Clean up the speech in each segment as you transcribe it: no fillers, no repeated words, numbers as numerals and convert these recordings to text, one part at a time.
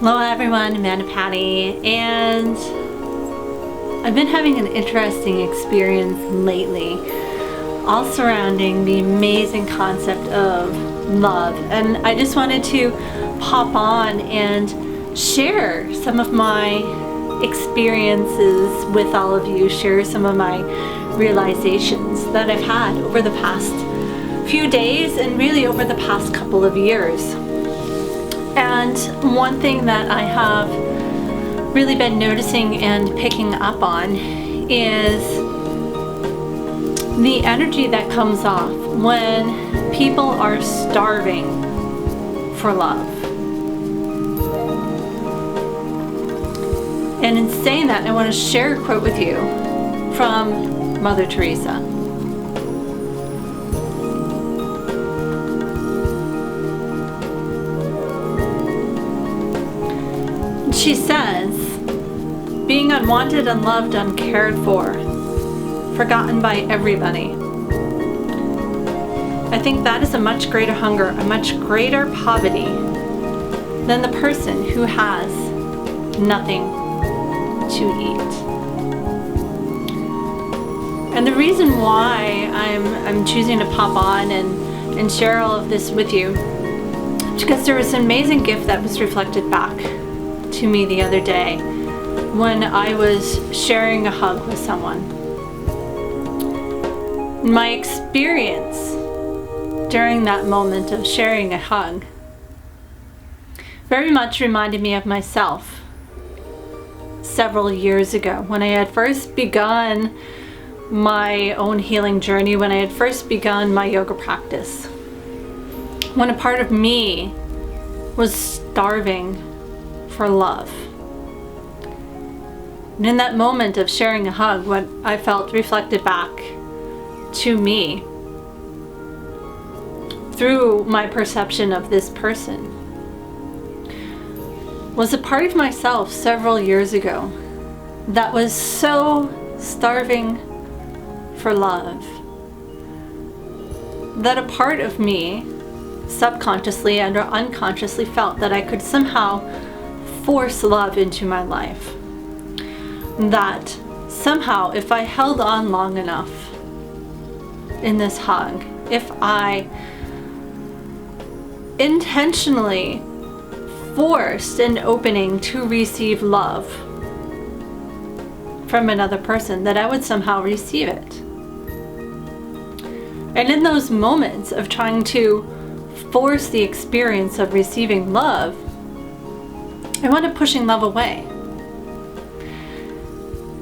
Hello everyone, Amanda Patti, and I've been having an interesting experience lately, all surrounding the amazing concept of love. And I just wanted to pop on and share some of my experiences with all of you, share some of my realizations that I've had over the past few days and really over the past couple of years. And one thing that I have really been noticing and picking up on is the energy that comes off when people are starving for love. And in saying that, I want to share a quote with you from Mother Teresa. She says, being unwanted, unloved, uncared for, forgotten by everybody. I think that is a much greater hunger, a much greater poverty than the person who has nothing to eat. And the reason why I'm choosing to pop on and share all of this with you is because there was an amazing gift that was reflected back to me the other day when I was sharing a hug with someone. My experience during that moment of sharing a hug very much reminded me of myself several years ago when I had first begun my own healing journey, when I had first begun my yoga practice, when a part of me was starving for love. And in that moment of sharing a hug, what I felt reflected back to me through my perception of this person was a part of myself several years ago that was so starving for love that a part of me subconsciously and or unconsciously felt that I could somehow force love into my life. That somehow if I held on long enough in this hug, if I intentionally forced an opening to receive love from another person, that I would somehow receive it. And in those moments of trying to force the experience of receiving love, I wound up pushing love away.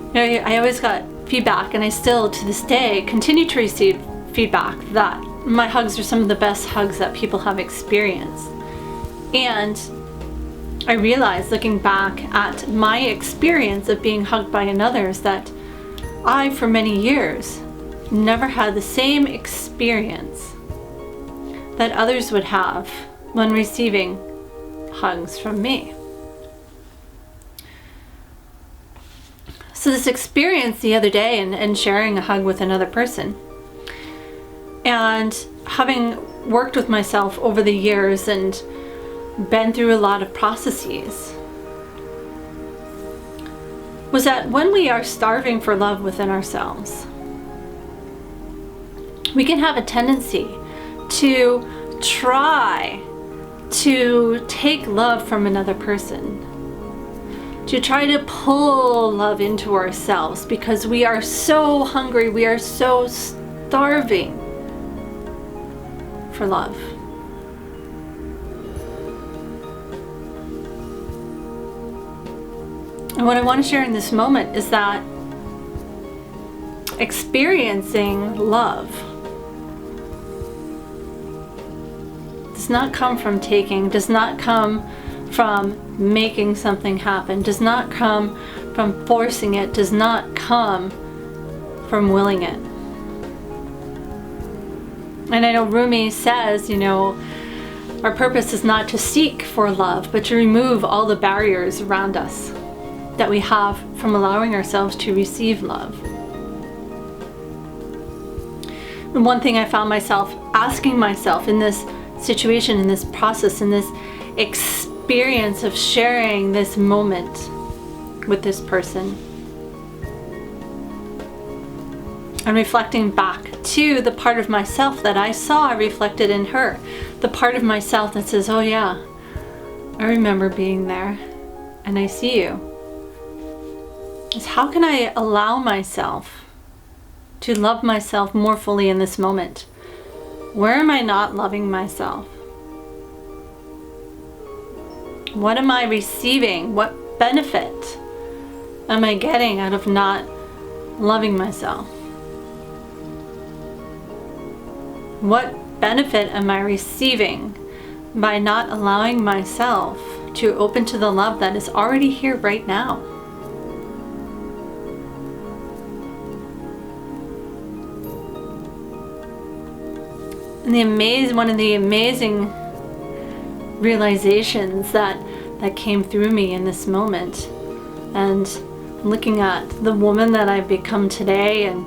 You know, I always got feedback, and I still to this day continue to receive feedback that my hugs are some of the best hugs that people have experienced. And I realized, looking back at my experience of being hugged by another, is that I, for many years, never had the same experience that others would have when receiving hugs from me. So this experience the other day and sharing a hug with another person, and having worked with myself over the years and been through a lot of processes, was that when we are starving for love within ourselves, we can have a tendency to try to take love from another person, to try to pull love into ourselves because we are so hungry, we are so starving for love. And what I want to share in this moment is that experiencing love does not come from taking, does not come from making something happen, does not come from forcing it, does not come from willing it. And I know Rumi says, you know, our purpose is not to seek for love, but to remove all the barriers around us that we have from allowing ourselves to receive love. And one thing I found myself asking myself in this situation, in this process, in this experience experience of sharing this moment with this person. And reflecting back to the part of myself that I saw reflected in her. The part of myself that says, oh yeah, I remember being there and I see you. Is how can I allow myself to love myself more fully in this moment? Where am I not loving myself? What am I receiving? What benefit am I getting out of not loving myself? What benefit am I receiving by not allowing myself to open to the love that is already here right now? And one of the amazing realizations that came through me in this moment, and looking at the woman that I've become today, and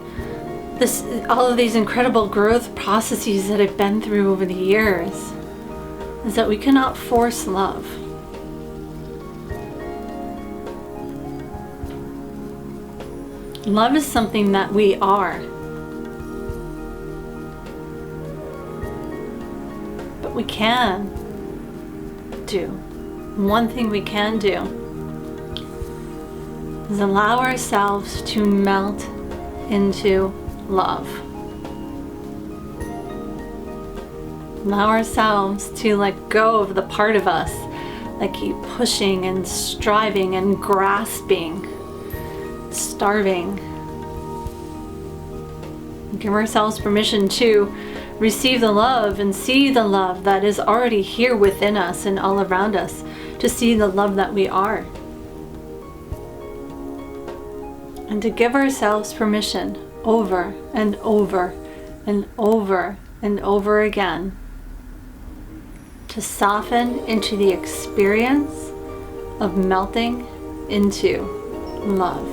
all of these incredible growth processes that I've been through over the years, is that we cannot force love. Love is something that we are. But we can do. One thing we can do is allow ourselves to melt into love. Allow ourselves to let go of the part of us that keep pushing and striving and grasping, starving. Give ourselves permission to receive the love and see the love that is already here within us and all around us, to see the love that we are. And to give ourselves permission over and over and over and over again to soften into the experience of melting into love,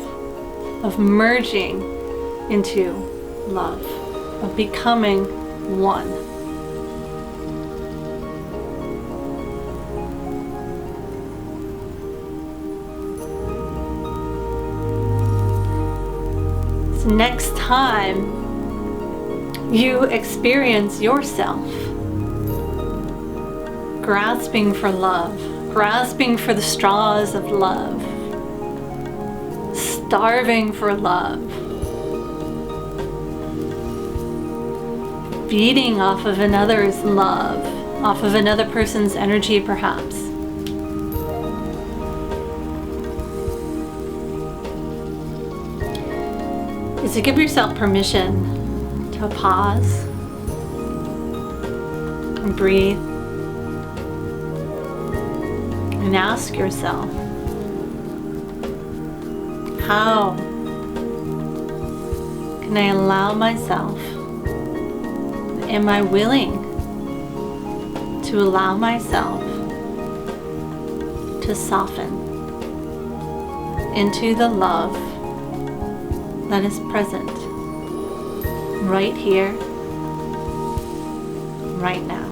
of merging into love, of becoming one. So next time you experience yourself grasping for love, grasping for the straws of love, starving for love, feeding off of another's love, off of another person's energy perhaps, is to give yourself permission to pause and breathe and ask yourself, how can I allow myself, am I willing to allow myself to soften into the love that is present right here, right now?